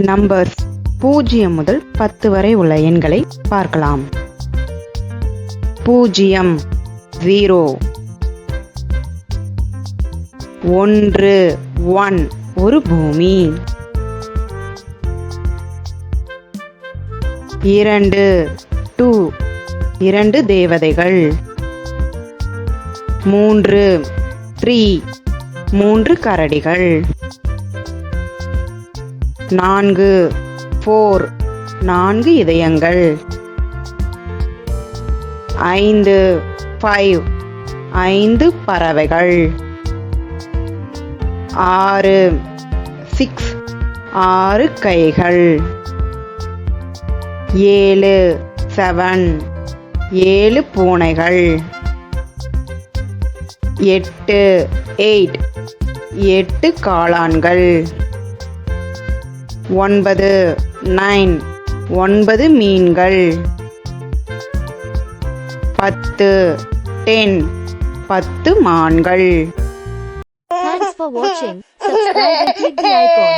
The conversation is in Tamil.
நம்பர்ஸ் 0 முதல் 10 வரை உள்ள எண்களை பார்க்கலாம். 0 0, 1 1 ஒரு பூமி, 2 2 2 தேவதைகள், 3 3 3 கரடிகள், 4 4 4 இதயங்கள், 5 5 5 பறவைகள், 6 6 6 கைகள், 7 7 7 பூனைகள், 8 8 8 காளான்கள், 9 9 9 மீன்கள், 10 10 10 மான்கள். Thanks for watching. Subscribe and click the icon.